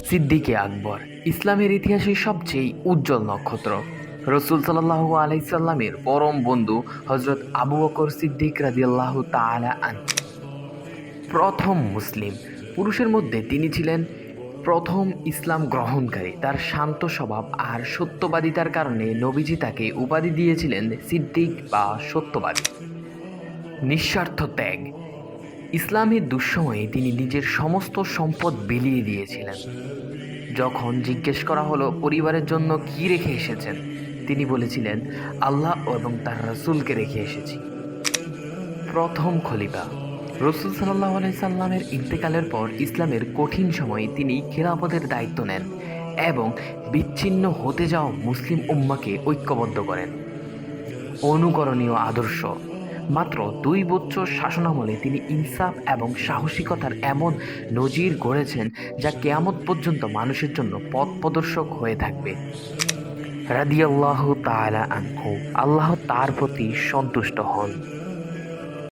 সিদ্দিকে আকবর ইসলামের ইতিহাসে সবচেয়ে উজ্জ্বল নক্ষত্র। রসুল সাল্লাল্লাহু আলাইহি সাল্লামের পরম বন্ধু হজরত আবু বকর সিদ্দিক রাদিয়াল্লাহু তাআলা আনহু প্রথম মুসলিম পুরুষের মধ্যে তিনি ছিলেন প্রথম ইসলাম গ্রহণকারী। তার শান্ত স্বভাব আর সত্যবাদিতার কারণে নবীজি তাকে উপাধি দিয়েছিলেন সিদ্দিক বা সত্যবাদী। নিঃস্বার্থ ত্যাগ ইসলামের দুঃসময়ে তিনি নিজের সমস্ত সম্পদ বিলিয়ে দিয়েছিলেন। যখন জিজ্ঞেস করা হলো পরিবারের জন্য কি রেখে এসেছেন, তিনি বলেছিলেন, আল্লাহ এবং তার রাসূলকে রেখে এসেছি। প্রথম খলিফা রসুল সাল্লাল্লাহু আলাইহি সাল্লামের ইন্তেকালের পর ইসলামের কঠিন সময়ে তিনি খেলাফতের দায়িত্ব নেন এবং বিচ্ছিন্ন হতে যাওয়া মুসলিম উম্মাকে ঐক্যবদ্ধ করেন। অনুকরণীয় আদর্শ মাত্র 2 বছর শাসনামলে তিনি ইনসাফ এবং সাহসিকতার এমন নজির গড়েছেন যা কেয়ামত পর্যন্ত মানুষের জন্য পথ প্রদর্শক হয়ে থাকবে। রাদিয়াল্লাহু তাআলা আনহু, আল্লাহ তার প্রতি সন্তুষ্ট হন।